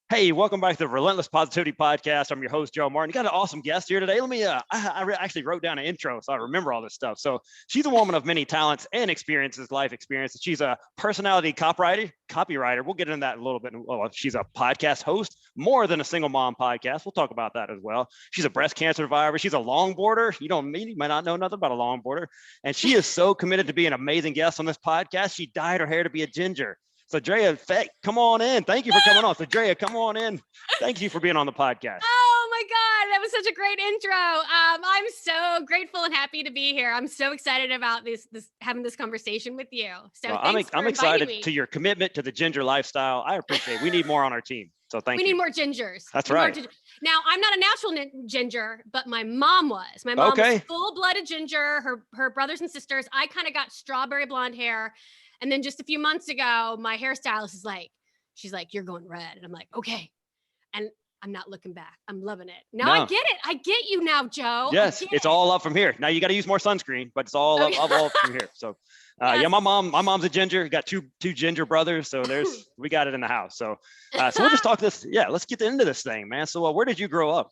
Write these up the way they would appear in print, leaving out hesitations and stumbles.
Hey, welcome back to the Relentless Positivity Podcast. I'm your host, Joe Martin. You got an awesome guest here today. Let me, actually wrote down an intro, so I remember all this stuff. So she's a woman of many talents and experiences, life experiences. She's a personality copywriter. We'll get into that in a little bit. Well, she's a podcast host, more than a single mom podcast. We'll talk about that as well. She's a breast cancer survivor. She's a longboarder. You might not know nothing about a longboarder. And she is so committed to being an amazing guest on this podcast. She dyed her hair to be a ginger. So Drea, Fecht, come on in. Thank you for coming on. So Drea, come on in. Thank you for being on the podcast. Oh my God, that was such a great intro. I'm so grateful and happy to be here. I'm so excited about this having this conversation with you. So well, thanks I'm for excited me. to your commitment to the ginger lifestyle. I appreciate it. We need more on our team. So thank you. We need more gingers. That's right. Now, I'm not a natural ginger, but my mom was. My mom was full-blooded ginger. Her brothers and sisters. I kind of got strawberry blonde hair. And then just a few months ago, my hairstylist she's like, you're going red. And I'm like, okay. And I'm not looking back. I'm loving it. Now I get it. I get you now, Joe. Yes, it's all up from here. Now you got to use more sunscreen, but it's all up from here. So yes. Yeah, my mom's a ginger. Got two ginger brothers. So we got it in the house. So we'll just talk this. Yeah, let's get into this thing, man. So where did you grow up?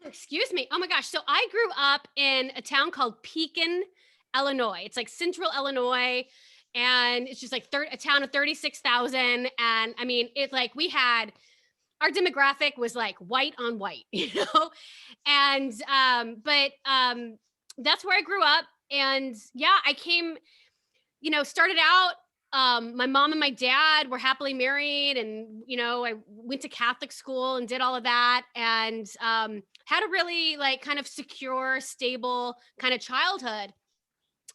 Excuse me. Oh my gosh. So I grew up in a town called Pekin, Illinois. It's like central Illinois, and it's just like a town of 36,000. And I mean, it's like our demographic was like white on white, and but that's where I grew up. And yeah, I came, started out, my mom and my dad were happily married, and I went to Catholic school and did all of that, and had a really kind of secure, stable kind of childhood.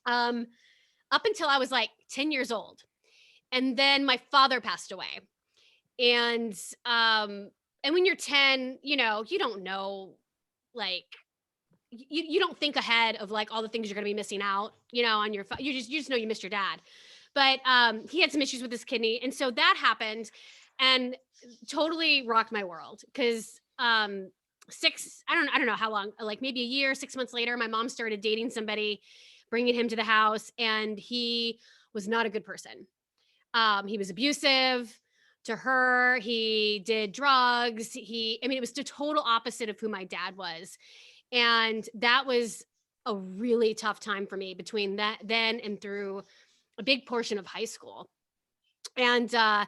Up until I was 10 years old. And then my father passed away. And when you're 10, you don't know, you don't think ahead of all the things you're going to be missing out, on your, you just know you missed your dad. But he had some issues with his kidney. And so that happened and totally rocked my world. Cause I don't know how long, maybe a year, 6 months later, my mom started dating somebody, bringing him to the house, and he was not a good person. He was abusive to her. He did drugs. It was the total opposite of who my dad was. And that was a really tough time for me between that then and through a big portion of high school. And I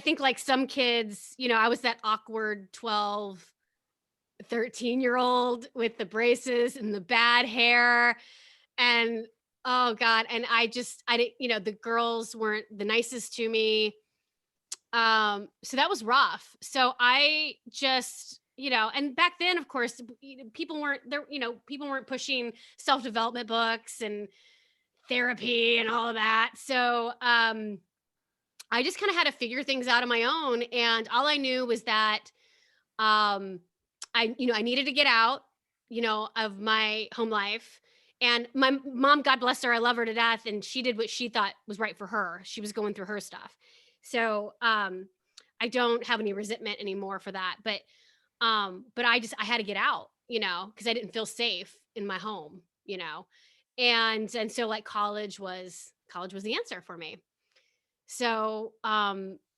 think some kids, I was that awkward 12, 13-year-old with the braces and the bad hair. And oh God. And I didn't, the girls weren't the nicest to me. So that was rough. So I just, and back then, of course, people weren't there, people weren't pushing self-development books and therapy and all of that. So, I just kind of had to figure things out on my own. And all I knew was that, I needed to get out, of my home life. And my mom, God bless her, I love her to death. And she did what she thought was right for her. She was going through her stuff. So I don't have any resentment anymore for that. But I had to get out, because I didn't feel safe in my home, and so college was the answer for me. So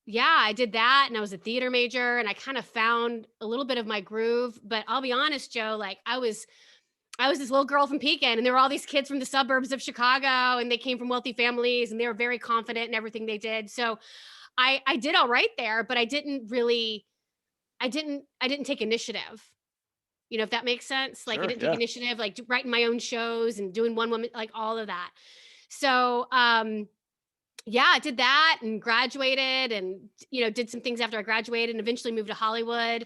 yeah, I did that, and I was a theater major, and I kind of found a little bit of my groove. But I'll be honest, Joe, I was this little girl from Pekin, and there were all these kids from the suburbs of Chicago, and they came from wealthy families, and they were very confident in everything they did. So I did all right there, but I didn't take initiative, if that makes sense. Sure, I didn't take initiative, writing my own shows and doing one woman, all of that. So yeah, I did that and graduated, and, did some things after I graduated, and eventually moved to Hollywood.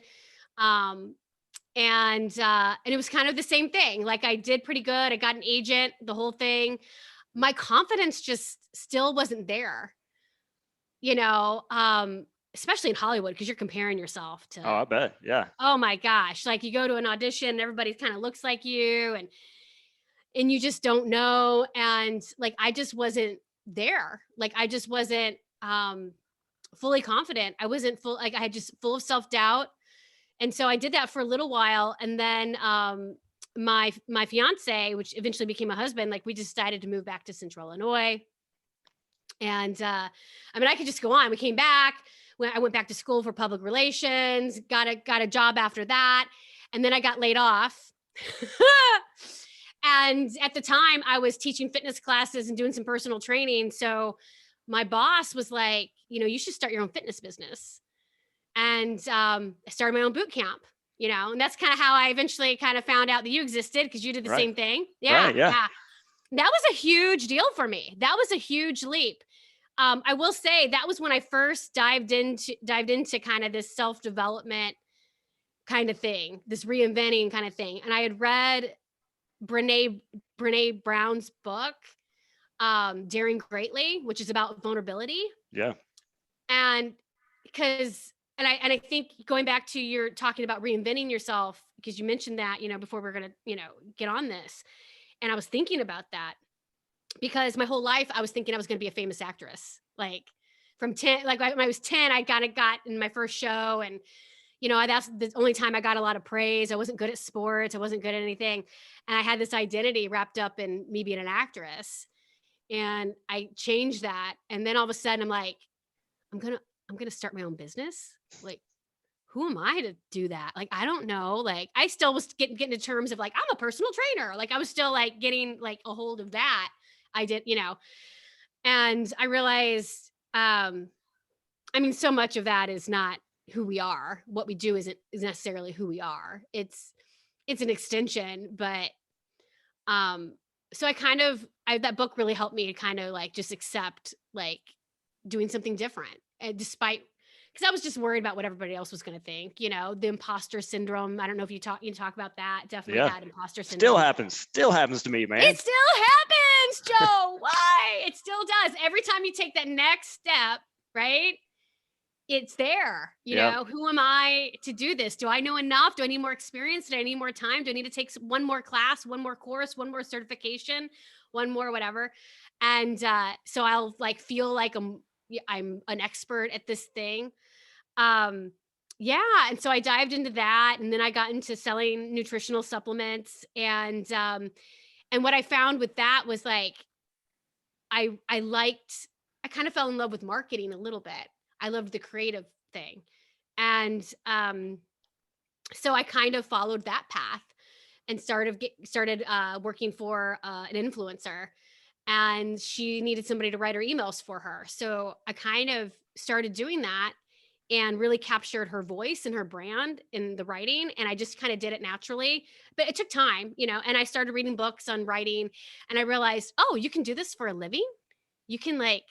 And it was kind of the same thing. I did pretty good. I got an agent, the whole thing. My confidence just still wasn't there, especially in Hollywood, because you're comparing yourself to. Oh, I bet. Yeah. Oh my gosh. You go to an audition, and everybody kind of looks like you, and you just don't know. And I just wasn't there. I just wasn't fully confident. I wasn't full. I had just full of self-doubt. And so I did that for a little while. And then my fiance, which eventually became my husband, we decided to move back to Central Illinois. And I mean, I could just go on. We came back. When I went back to school for public relations, got a job after that, and then I got laid off. And at the time, I was teaching fitness classes and doing some personal training. So my boss was like, you should start your own fitness business. And I started my own boot camp. And that's kind of how I eventually kind of found out that you existed, because you did the Right. same thing. Yeah, Right. Yeah. yeah. That was a huge deal for me. That was a huge leap. I will say that was when I first dived into kind of this self-development kind of thing, this reinventing kind of thing. And I had read Brene Brene Brown's book, Daring Greatly, which is about vulnerability. Yeah. And because and I think going back to your talking about reinventing yourself, because you mentioned that, before we're gonna, get on this. And I was thinking about that because my whole life I was thinking I was going to be a famous actress. Like from 10, like when I was 10, I got in my first show, and that's the only time I got a lot of praise. I wasn't good at sports. I wasn't good at anything. And I had this identity wrapped up in me being an actress. And I changed that. And then all of a sudden I'm like, I'm going to I'm going to start my own business. Like, who am I to do that? Like, I don't know. Like, I still was getting to terms of like, I'm a personal trainer. Like, I was still like getting like a hold of that. I did, and I realized, I mean, so much of that is not who we are. What we do is necessarily who we are. It's an extension, but um, so that book really helped me to kind of like just accept like doing something different, and despite because I was just worried about what everybody else was going to think. The imposter syndrome. I don't know if you talk about that. Definitely Yeah. had imposter Still syndrome. happens. Still happens to me, man. It still happens, Joe. Why? It still does. Every time you take that next step, right? It's there. Yeah. Who am I to do this? Do I know enough? Do I need more experience? Do I need more time? Do I need to take one more class, one more course, one more certification, one more whatever? And so I'll like feel like I'm an expert at this thing. Um, yeah, and so I dived into that, and then I got into selling nutritional supplements, and what I found with that was like I kind of fell in love with marketing a little bit. I loved the creative thing. And so I kind of followed that path and started working for an influencer, and she needed somebody to write her emails for her. So I kind of started doing that and really captured her voice and her brand in the writing. And I just kind of did it naturally, but it took time, and I started reading books on writing, and I realized, oh, you can do this for a living. You can like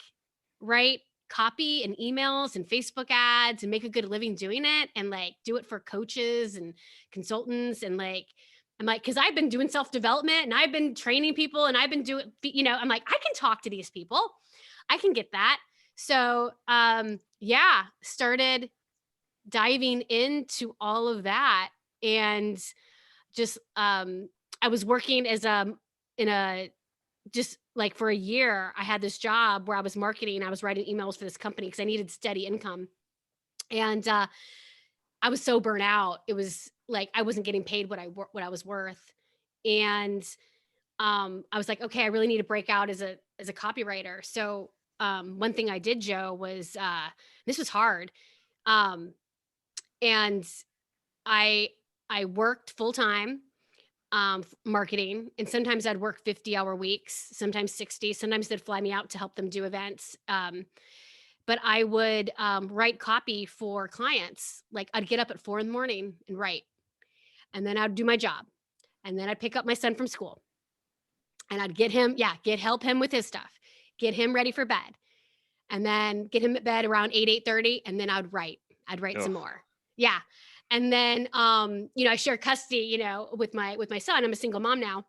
write copy and emails and Facebook ads and make a good living doing it, and like do it for coaches and consultants. And like, I'm like, cause I've been doing self-development and I've been training people and I've been doing, I'm like, I can talk to these people. I can get that. So, yeah, started diving into all of that. And just, I was working in a, just like for a year, I had this job where I was marketing. I was writing emails for this company because I needed steady income. And I was so burnt out. It was like I wasn't getting paid what I was worth. And I was like, okay, I really need to break out as a copywriter. So one thing I did, Joe, was this was hard. Um, and I I worked full time marketing. And sometimes I'd work 50-hour weeks, sometimes 60, sometimes they'd fly me out to help them do events. But I would write copy for clients. Like I'd get up at 4 a.m. and write, and then I'd do my job. And then I'd pick up my son from school and I'd help him with his stuff, get him ready for bed, and then get him at bed around 8:30. And then I'd write Oh, some more. Yeah. And then, I share custody, with my son. I'm a single mom now,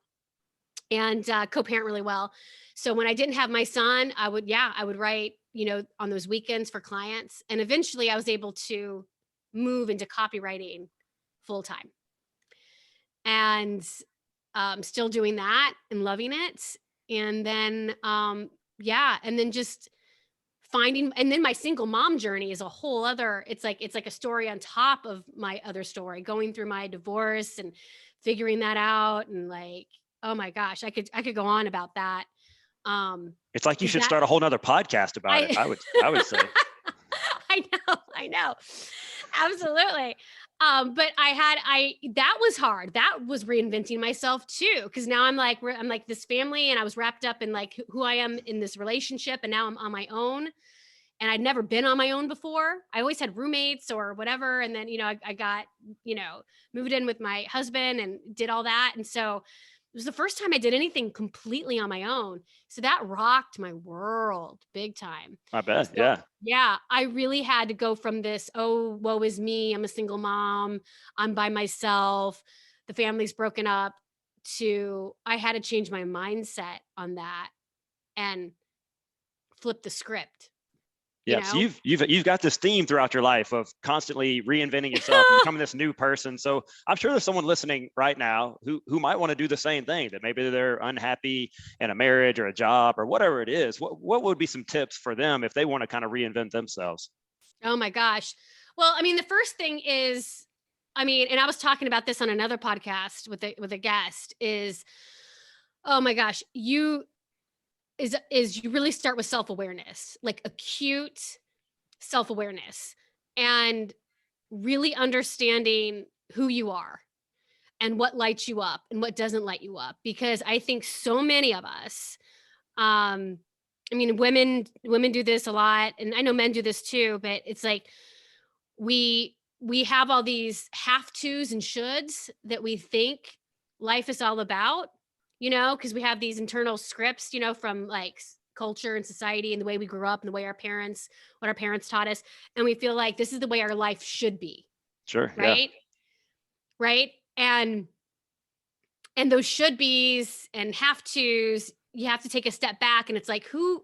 and co-parent really well. So when I didn't have my son, I would write, on those weekends for clients. And eventually I was able to move into copywriting full time, and still doing that and loving it. And then, yeah. And then just and then my single mom journey is a whole other, it's like a story on top of my other story, going through my divorce and figuring that out. And like, oh my gosh, I could go on about that. It's like you Does should that, start a whole nother podcast about it. I, I would say. I know. Absolutely. But that was hard. That was reinventing myself too. Cause now I'm like this family, and I was wrapped up in like who I am in this relationship. And now I'm on my own, and I'd never been on my own before. I always had roommates or whatever. And then, I got, moved in with my husband and did all that. And so it was the first time I did anything completely on my own. So that rocked my world big time. I bet. So Yeah. yeah, I really had to go from this, oh, woe is me, I'm a single mom, I'm by myself, the family's broken up, to I had to change my mindset on that and flip the script, you Yeah, so know? you've got this theme throughout your life of constantly reinventing yourself and becoming this new person. So I'm sure there's someone listening right now who might want to do the same thing. That maybe they're unhappy in a marriage or a job or whatever it is. What would be some tips for them if they want to kind of reinvent themselves? Oh my gosh. Well, I mean, the first thing is, and I was talking about this on another podcast with a guest is, oh my gosh, you really start with self-awareness, like acute self-awareness, and really understanding who you are and what lights you up and what doesn't light you up, because I think so many of us, um women do this a lot, and I know men do this too, but it's like we have all these have tos and shoulds that we think life is all about, because we have these internal scripts, from like culture and society and the way we grew up and the way what our parents taught us. And we feel like this is the way our life should be. Sure. Yeah. Right. Right. And those should be's and have tos, you have to take a step back. And it's like, who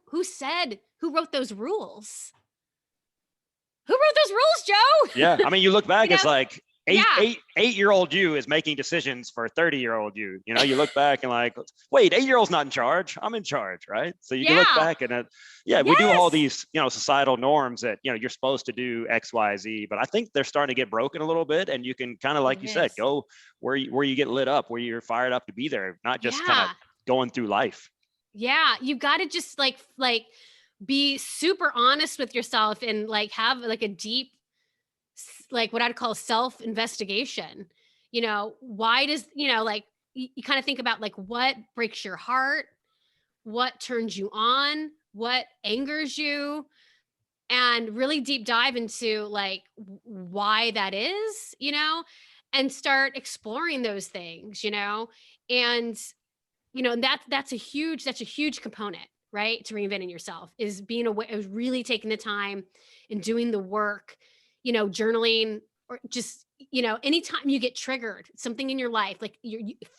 wrote those rules? Who wrote those rules, Joe? Yeah. I mean, you look back, it's like Yeah. 8-year-old you is making decisions for 30-year-old you. You look back and like, wait, 8-year-old's not in charge. I'm in charge, right? So you can look Yeah. back and we do all Yes. these, societal norms that you're supposed to do X, Y, Z. But I think they're starting to get broken a little bit, and you can kind of, like It you said, is. go where you get lit up, where you're fired up to be there, not just kind of Yeah. going through life. Yeah. You got to just like be super honest with yourself and like have like a deep, like what I'd call self investigation. Why does, like you kind of think about like what breaks your heart, what turns you on, what angers you, and really deep dive into like why that is, and start exploring those things, and and that's a huge component, right? To reinventing yourself is being aware, is really taking the time and doing the work, journaling, or just, anytime you get triggered, something in your life, like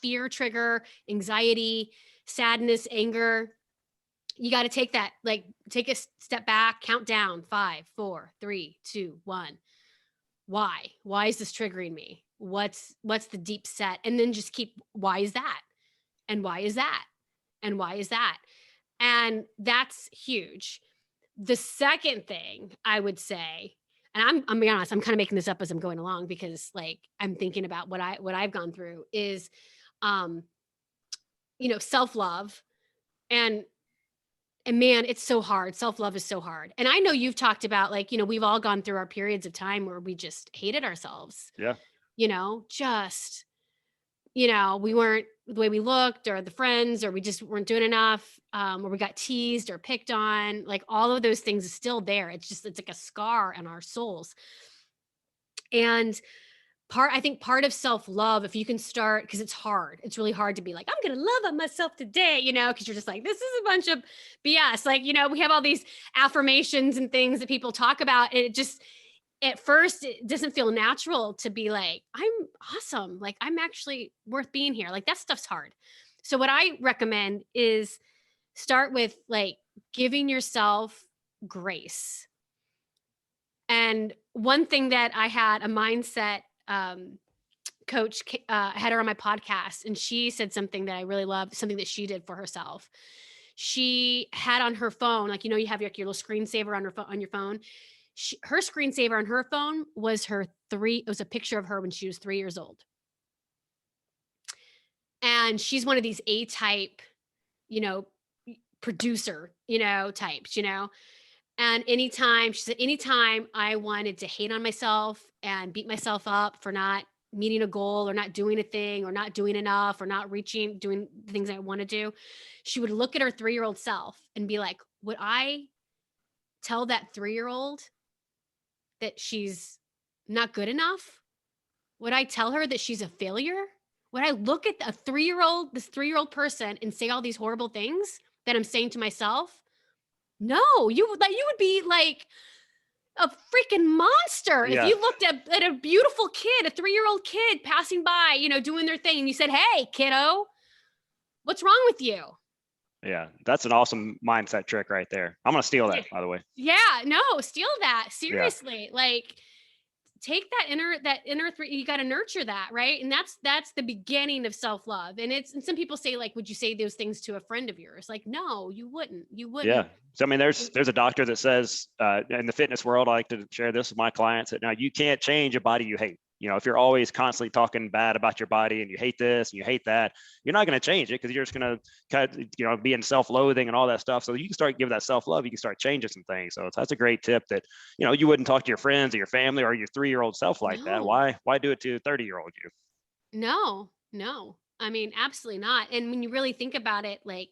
fear trigger, anxiety, sadness, anger, you got to take a step back, count down 5, 4, 3, 2, 1. Why is this triggering me? What's the deep set? And then just keep, why is that? And why is that? And why is that? And that's huge. The second thing I would say, and I'm being honest, I'm kind of making this up as I'm going along, because like I'm thinking about what I've gone through is, um, self-love. And man, it's so hard. Self-love is so hard. And I know you've talked about, like, we've all gone through our periods of time where we just hated ourselves, Yeah. just, we weren't the way we looked, or the friends, or we just weren't doing enough, or we got teased or picked on. Like all of those things is still there. It's like a scar in our souls. And I think part of self-love, if you can start, because it's hard, it's really hard to be like, I'm gonna love on myself today, because you're just like, this is a bunch of BS. Like, we have all these affirmations and things that people talk about, and it just, at first it doesn't feel natural to be like, I'm awesome, like I'm actually worth being here. Like that stuff's hard. So what I recommend is start with like giving yourself grace. And one thing that I had a mindset, coach, had her on my podcast, and she said something that I really loved, something that she did for herself. She had on her phone, like, you have your little screensaver on your phone. Her screensaver on her phone was it was a picture of her when she was 3 years old. And she's one of these A-type, you know, producer, types, And anytime, she said, anytime I wanted to hate on myself and beat myself up for not meeting a goal or not doing a thing or not doing enough or not doing the things I want to do, she would look at her 3-year-old self and be like, would I tell that 3-year-old that she's not good enough? Would I tell her that she's a failure? Would I look at this 3-year-old person and say all these horrible things that I'm saying to myself? No, you would be like a freaking monster if Yeah. you looked at a beautiful kid, a 3-year-old kid passing by, doing their thing, and you said, "Hey, kiddo, what's wrong with you?" Yeah. That's an awesome mindset trick right there. I'm going to steal that, by the way. Yeah, no, steal that. Yeah. Seriously. Like, take that inner you got to nurture that, right? And that's the beginning of self-love. And some people say, like, would you say those things to a friend of yours? Like, no, you wouldn't. Yeah. So, I mean, there's a doctor that says, in the fitness world, I like to share this with my clients, that now you can't change a body you hate. If you're always constantly talking bad about your body and you hate this and you hate that, you're not going to change it, because you're just going to be in self-loathing and all that stuff. So you can start giving that self-love. You can start changing some things. So that's a great tip, that, you wouldn't talk to your friends or your family or your 3-year-old self like that. Why do it to 30-year-old you? No. I mean, absolutely not. And when you really think about it, like,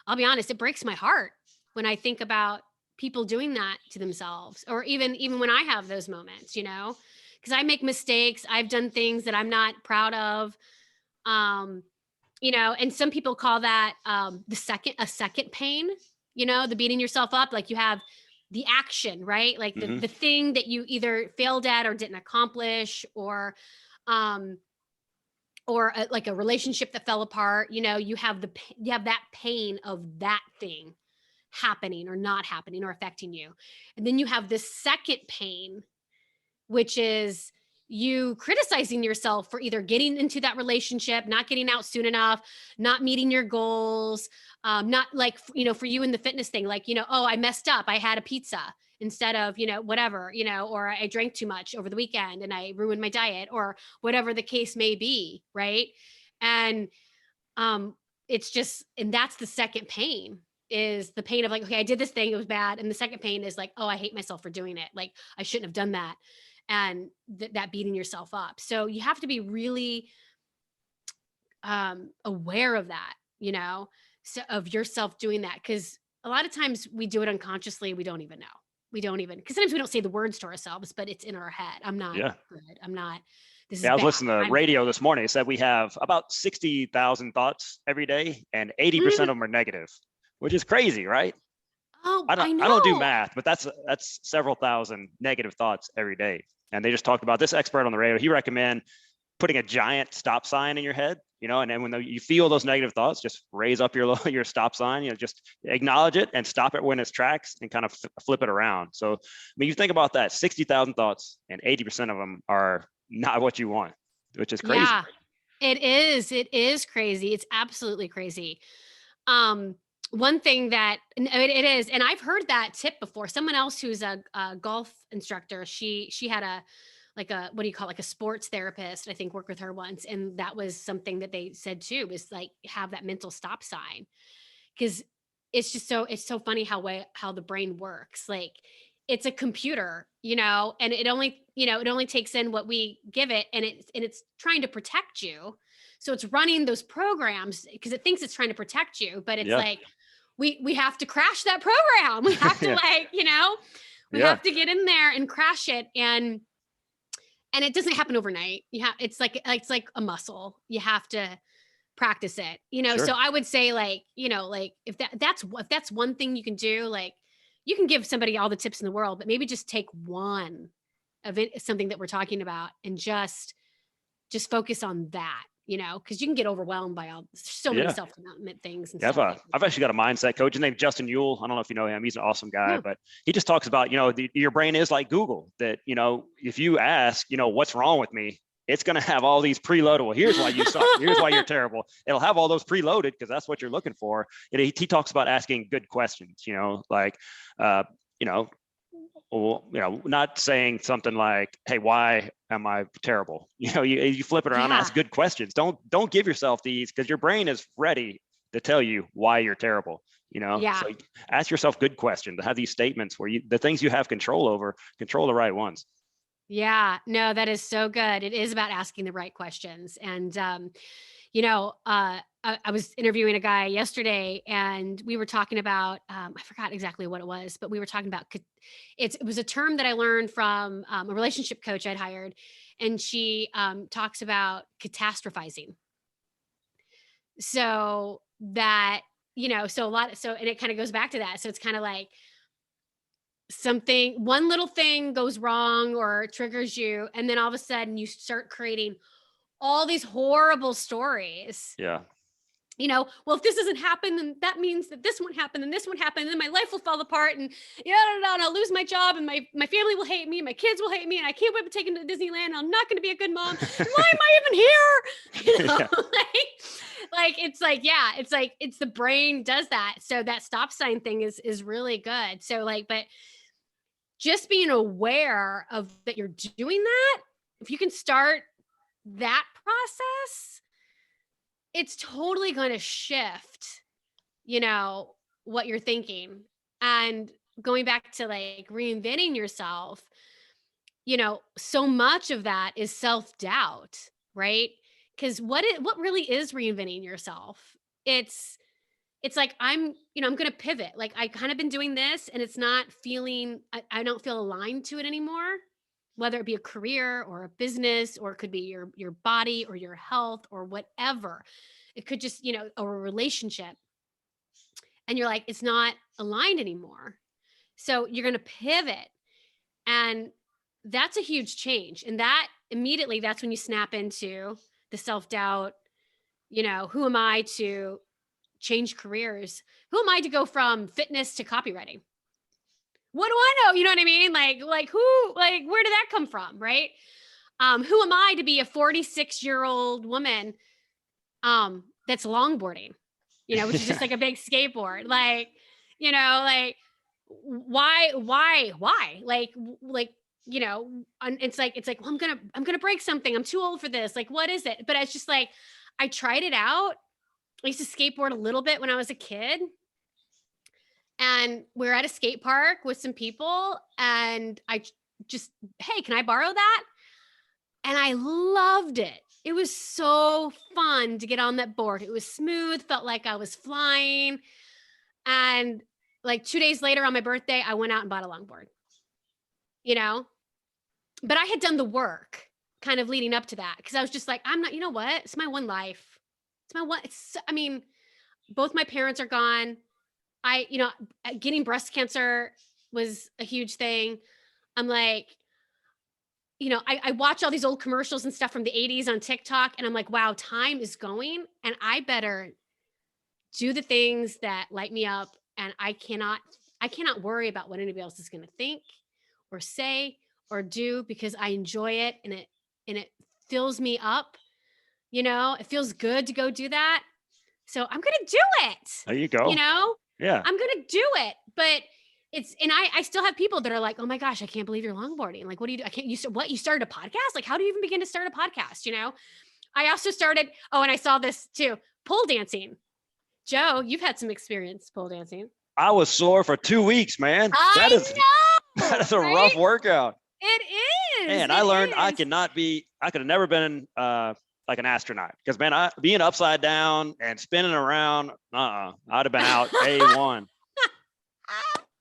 I'll be honest, it breaks my heart when I think about people doing that to themselves, or even when I have those moments, because I make mistakes. I've done things that I'm not proud of. And some people call that a second pain, the beating yourself up. Like, you have the action, right? Like the thing that you either failed at or didn't accomplish, or like a relationship that fell apart. You have that pain of that thing happening or not happening or affecting you. And then you have this second pain, which is you criticizing yourself for either getting into that relationship, not getting out soon enough, not meeting your goals, not, like, for you in the fitness thing, like, oh, I messed up. I had a pizza instead of, whatever, or I drank too much over the weekend and I ruined my diet, or whatever the case may be. Right. And it's just, and that's the second pain, is the pain of, like, okay, I did this thing, it was bad. And the second pain is like, oh, I hate myself for doing it. Like, I shouldn't have done that. And that beating yourself up. So you have to be really aware of that, so of yourself doing that. Because a lot of times we do it unconsciously. We don't even know. Because sometimes we don't say the words to ourselves, but it's in our head. I'm not good. I'm not, this is Yeah, I was bad. listening to the radio this morning. It said we have about 60,000 thoughts every day, and 80% of them are negative, which is crazy, right? Oh, I I don't do know. math, but that's several thousand negative thoughts every day. And they just talked about, this expert on the radio, he recommend putting a giant stop sign in your head, and then when you feel those negative thoughts, just raise up your stop sign, just acknowledge it and stop it when it tracks, and kind of flip it around. So, I mean, you think about that, 60,000 thoughts and 80% of them are not what you want, which is crazy. Yeah, it is. It is crazy. It's absolutely crazy. One thing that it is, and I've heard that tip before. Someone else who's a golf instructor, she had like a, what do you call it, like a sports therapist, I think, worked with her once, and that was something that they said too, was like, have that mental stop sign, because it's so funny how the brain works. Like, it's a computer, and it only takes in what we give it, and it's trying to protect you. So it's running those programs because it thinks it's trying to protect you, but it's like, we have to crash that program. We have to we have to get in there and crash it. And it doesn't happen overnight. It's like a muscle. You have to practice it, Sure. So I would say, like, like, if that's one thing you can do, like, you can give somebody all the tips in the world, but maybe just take one of it, something that we're talking about, and just focus on that, because you can get overwhelmed by so many self-development things and stuff. I've actually got a mindset coach. His name's Justin Yule. I don't know if you know him. He's an awesome guy, Yeah. but he just talks about, your brain is like Google, that, if you ask, what's wrong with me, it's going to have all these preloaded. Well, here's why you suck. Here's why you're terrible. It'll have all those preloaded because that's what you're looking for. He talks about asking good questions, like, not saying something like, hey, why am I terrible? You flip it around, ask good questions. Don't give yourself these, because your brain is ready to tell you why you're terrible. Yeah. So ask yourself good questions. Have these statements where the things you have control over, control the right ones. Yeah, no, that is so good. It is about asking the right questions. And, I was interviewing a guy yesterday and we were talking about, I forgot exactly what it was, but we were talking about, it was a term that I learned from a relationship coach I'd hired. And she talks about catastrophizing. So that, and it kind of goes back to that. So it's kind of like, one little thing goes wrong or triggers you, and then all of a sudden you start creating all these horrible stories. Yeah. Well, if this doesn't happen, then that means that this won't happen, and this won't happen, and then my life will fall apart, and and I'll lose my job, and my family will hate me, my kids will hate me, and I can't wait to take them to Disneyland. And I'm not going to be a good mom. And why am I even here? Yeah. It's the brain does that. So that stop sign thing is really good. So but just being aware of that you're doing that, if you can start that process, it's totally going to shift, what you're thinking. And going back to reinventing yourself, so much of that is self-doubt, right? Because what really is reinventing yourself? It's like I'm going to pivot. Like I kind of been doing this and it's not feeling, I don't feel aligned to it anymore, whether it be a career or a business, or it could be your body or your health or whatever. It could just, or a relationship. And you're like, it's not aligned anymore. So you're going to pivot. And that's a huge change. And that immediately, that's when you snap into the self-doubt, who am I to change careers? Who am I to go from fitness to copywriting? What do I know? You know what I mean? Where did that come from? Right. Who am I to be a 46-year-old woman that's longboarding, which is just like a big skateboard. Why? It's like, well, I'm gonna break something. I'm too old for this. Like, what is it? But it's just like, I tried it out. I used to skateboard a little bit when I was a kid. And we're at a skate park with some people. And I just, hey, can I borrow that? And I loved it. It was so fun to get on that board. It was smooth, felt like I was flying. And 2 days later on my birthday, I went out and bought a longboard, but I had done the work kind of leading up to that. Cause I was just like, I'm not, you know what? It's my one life. Both my parents are gone. Getting breast cancer was a huge thing. I'm like, I watch all these old commercials and stuff from the 80s on TikTok, and I'm like, wow, time is going, and I better do the things that light me up. And I cannot worry about what anybody else is going to think or say or do, because I enjoy it, and it fills me up. It feels good to go do that. So I'm going to do it. There you go. Yeah. I'm going to do it. But I still have people that are like, oh my gosh, I can't believe you're longboarding. Like, what do you do? You started a podcast? Like, how do you even begin to start a podcast? I also started, and I saw this too, pole dancing. Joe, you've had some experience pole dancing. I was sore for 2 weeks, man. That is a rough workout. It is. And I learned I could have never been like an astronaut, because man, being upside down and spinning around, I'd have been out day one.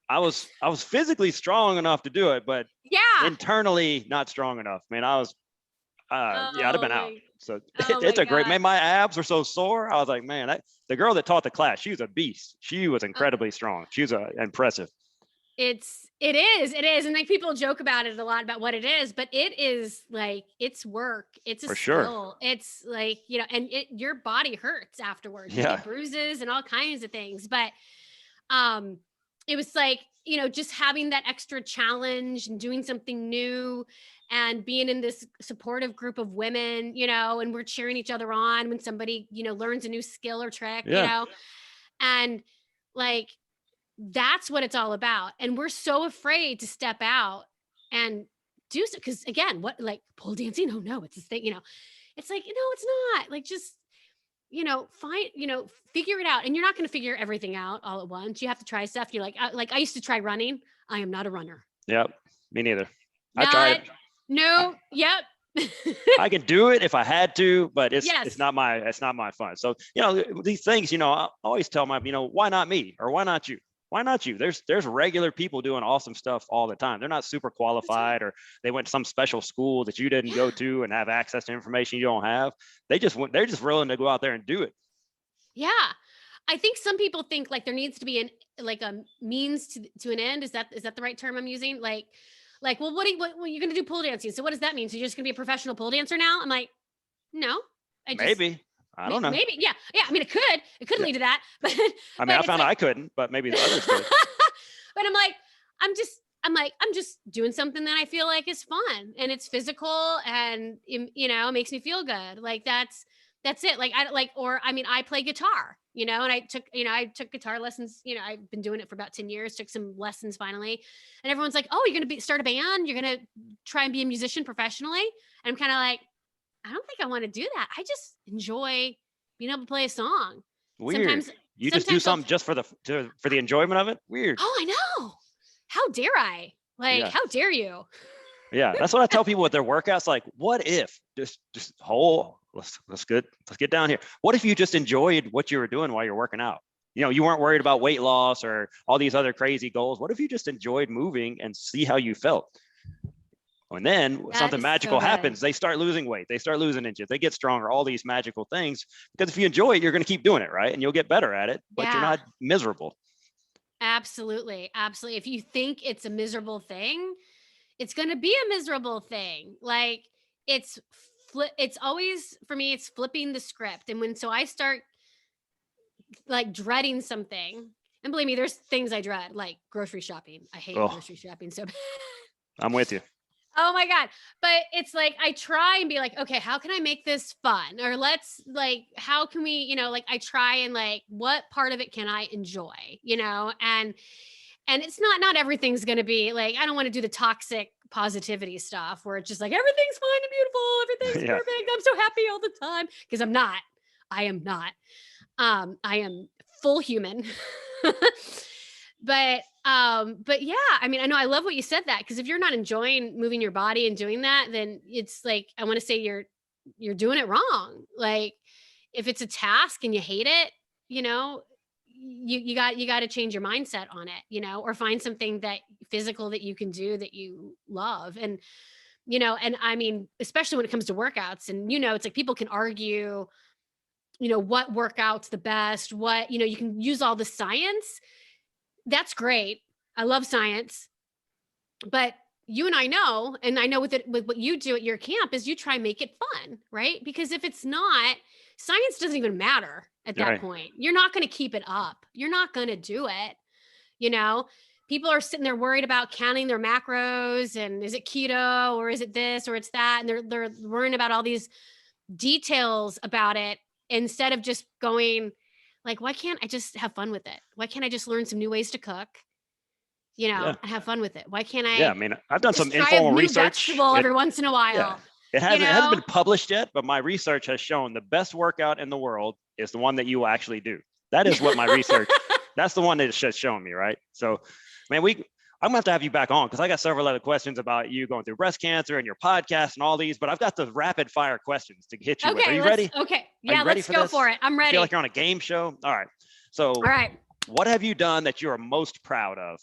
I was physically strong enough to do it, but internally not strong enough. Man, I was, I'd have been out. So it's a great, man, my abs were so sore. I was like, man, the girl that taught the class, she was a beast. She was incredibly strong. She was impressive. It is. And people joke about it a lot, about what it is, but it is it's work. It's a skill. It's and your body hurts afterwards. You get bruises and all kinds of things. But it was just having that extra challenge and doing something new and being in this supportive group of women, and we're cheering each other on when somebody, learns a new skill or trick, and that's what it's all about. And we're so afraid to step out and do so. Cause again, what pole dancing? Oh no, it's this thing, it's like, it's not just figure it out. And you're not going to figure everything out all at once. You have to try stuff. You're like I used to try running. I am not a runner. Yep. Me neither. I tried Not, it. no, yep. I can do it if I had to, but it's Yes. not my fun. So, these things, I always tell my, why not me, or why not you? Why not you? There's regular people doing awesome stuff all the time. They're not super qualified, or they went to some special school that you didn't go to and have access to information you don't have. They're just willing to go out there and do it. Yeah. I think some people think like there needs to be a means to an end. Is that the right term I'm using? Like, well, what you're going to do pole dancing. So what does that mean? So you're just going to be a professional pole dancer now? I'm like, no, Maybe. I don't know. Maybe. Yeah. Yeah. I mean, it could lead to that, but I mean, I found I couldn't, but maybe the others could. But I'm just doing something that I feel like is fun and it's physical and, makes me feel good. Like that's it. Like, I play guitar, and I took guitar lessons, I've been doing it for about 10 years, took some lessons finally. And everyone's like, oh, you're going to start a band. You're going to try and be a musician professionally. And I'm kind of like, I don't think I want to do that. I just enjoy being able to play a song. Weird. Sometimes you just do something just for the enjoyment of it. Weird. Oh, I know. How dare I? How dare you? Yeah, that's what I tell people with their workouts. Like, what if let's get down here. What if you just enjoyed what you were doing while you're working out? You weren't worried about weight loss or all these other crazy goals. What if you just enjoyed moving and see how you felt? And then something magical happens. They start losing weight. They start losing inches. They get stronger, all these magical things. Because if you enjoy it, you're going to keep doing it, right? And you'll get better at it, but you're not miserable. Absolutely. Absolutely. If you think it's a miserable thing, it's going to be a miserable thing. Like it's always, for me, it's flipping the script. And so I start like dreading something, and believe me, there's things I dread, like grocery shopping. I hate grocery shopping so bad. I'm with you. Oh my God. But it's like, I try and be like, okay, how can I make this fun? Or how can we, I try and what part of it can I enjoy, and it's not everything's going to be like, I don't want to do the toxic positivity stuff where it's just like, everything's fine and beautiful. Everything's perfect. I'm so happy all the time. Cause I am not. I am full human. But yeah, I mean, I know I love what you said that, because if you're not enjoying moving your body and doing that, then it's like, I want to say you're doing it wrong. Like if it's a task and you hate it, you got to change your mindset on it, or find something that physical that you can do that you love. And, and I mean, especially when it comes to workouts and, it's like people can argue, what workout's the best, what, you can use all the science. That's great. I love science, but you and I know, and I know with what you do at your camp is you try and make it fun, right? Because if it's not, science doesn't even matter at that point. You're not going to keep it up. You're not going to do it. People are sitting there worried about counting their macros and is it keto or is it this or it's that? And they're worrying about all these details about it instead of just going, like, why can't I just have fun with it? Why can't I just learn some new ways to cook? And have fun with it. Why can't I? Yeah, I mean, I've done some informal research. Every once in a while. Yeah. It hasn't been published yet, but my research has shown the best workout in the world is the one that you will actually do. That is what my research. That's the one that it's just showing me, right? So, man, I'm gonna have you back on because I got several other questions about you going through breast cancer and your podcast and all these, but I've got the rapid fire questions to hit you with. Are you ready? Okay. Yeah, let's go for it. I'm ready. I feel like you're on a game show. All right. So, all right. What have you done that you are most proud of?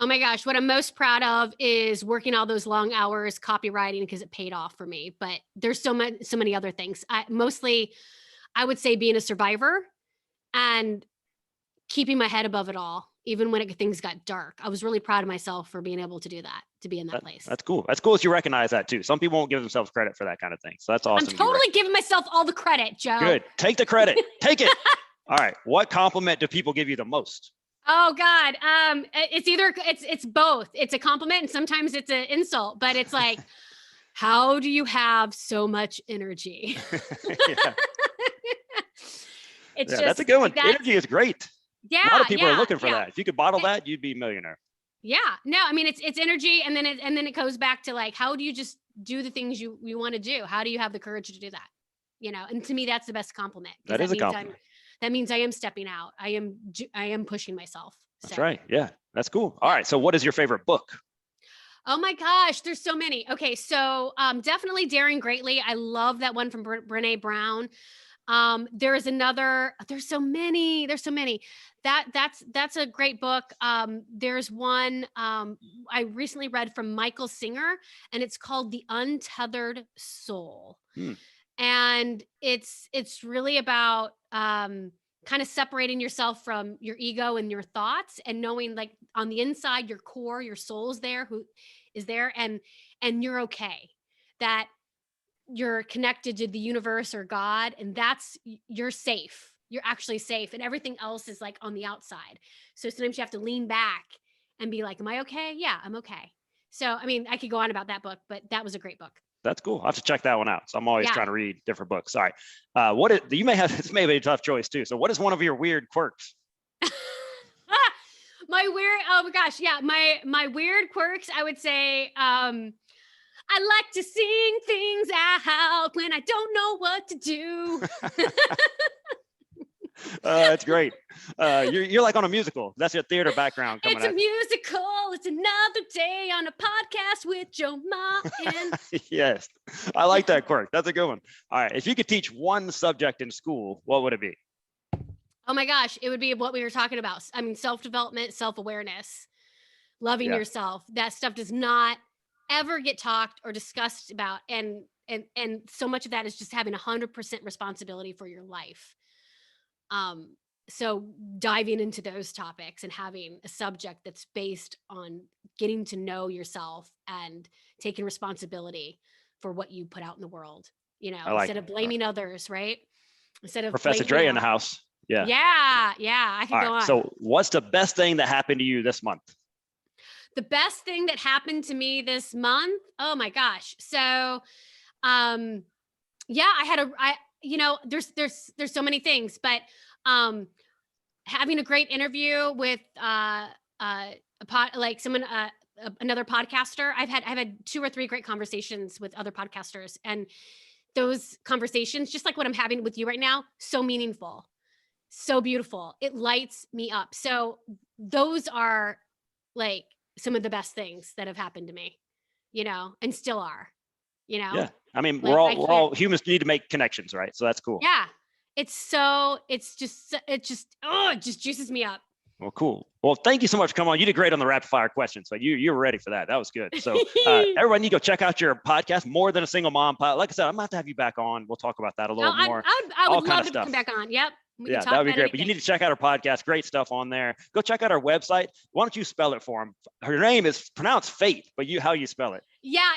Oh my gosh, what I'm most proud of is working all those long hours copywriting because it paid off for me. But there's so many other things. I would say being a survivor and keeping my head above it all. Even when things got dark, I was really proud of myself for being able to do that, to be in that place. That's cool. That's cool that you recognize that too. Some people won't give themselves credit for that kind of thing. So that's awesome. I'm totally giving myself all the credit, Joe. Good. Take the credit. Take it. All right. What compliment do people give you the most? Oh God. It's both. It's a compliment and sometimes it's an insult, but it's like, how do you have so much energy? That's a good one. Energy is great. Yeah, a lot of people are looking for that. If you could bottle that, you'd be a millionaire. Yeah, no, I mean it's energy, and then it goes back to like, how do you just do the things you want to do? How do you have the courage to do that? and to me, that's the best compliment. That is a compliment. That means I am stepping out. I am pushing myself. That's right. Yeah, that's cool. All right. So what is your favorite book? Oh my gosh, there's so many. Okay, so definitely Daring Greatly. I love that one from Brene Brown. There's another. There's so many. That's a great book. There's one I recently read from Michael Singer, and it's called The Untethered Soul. And it's really about kind of separating yourself from your ego and your thoughts, and knowing, like, on the inside, your core, your soul is there, and you're okay, that you're connected to the universe or God, and you're safe. You're actually safe, and everything else is like on the outside. So sometimes you have to lean back and be like, am I okay? Yeah, I'm okay. So, I mean, I could go on about that book, but that was a great book. That's cool. I'll have to check that one out. So I'm always trying to read different books. All right. You may have, this may be a tough choice too. So what is one of your weird quirks? Oh my gosh. Yeah. My weird quirks, I would say, I like to sing things out when I don't know what to do. That's great. You're like on a musical. That's your theater background coming It's a musical. It's another day on a podcast with Joe Martin. Yes. I like that quirk. That's a good one. All right. If you could teach one subject in school, what would it be? Oh my gosh. It would be what we were talking about. I mean, self-development, self-awareness, loving yourself. That stuff does not ever get talked or discussed about. And so much of that is just having 100% responsibility for your life. So diving into those topics and having a subject that's based on getting to know yourself and taking responsibility for what you put out in the world, instead of blaming others, right? Instead of Professor Drea in the house. Yeah. Yeah. I could go on. So what's the best thing that happened to you this month? The best thing that happened to me this month? Oh my gosh. So, there's so many things, but having a great interview with another podcaster. I've had 2 or 3 great conversations with other podcasters, and those conversations, just like what I'm having with you right now, so meaningful, so beautiful. It lights me up. So those are like some of the best things that have happened to me, and still are, Yeah. I mean, like, we're all humans need to make connections, right? So that's cool. Yeah. It just juices me up. Well, cool. Well, thank you so much for coming on. You did great on the rapid fire questions. So you were ready for that. That was good. So everyone, you go check out your podcast, More Than a Single Mom Pod. Like I said, I'm about to have you back on. We'll talk about that a little more. I would love to come back on. Yep. Yeah, that would be great. But you need to check out our podcast. Great stuff on there. Go check out our website. Why don't you spell it for them? Her name is pronounced Fecht, but how you spell it? Yeah,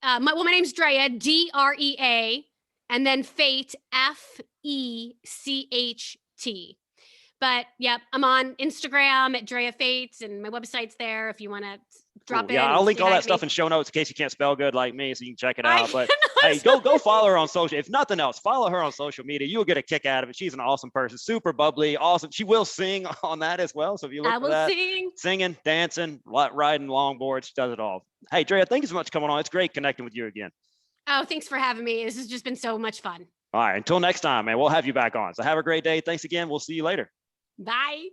my name's Drea, Drea, and then Fecht, Fecht. But yep, I'm on Instagram at Drea Fecht, and my website's there if you want to drop in. Yeah, I'll link all that stuff in show notes in case you can't spell good like me, so you can check it out. But hey, go follow her on social. If nothing else, follow her on social media. You'll get a kick out of it. She's an awesome person, super bubbly, awesome. She will sing on that as well. So if you look for that, singing, dancing, riding longboards, she does it all. Hey, Drea, thank you so much for coming on. It's great connecting with you again. Oh, thanks for having me. This has just been so much fun. All right, until next time, man, we'll have you back on. So have a great day. Thanks again. We'll see you later. Bye.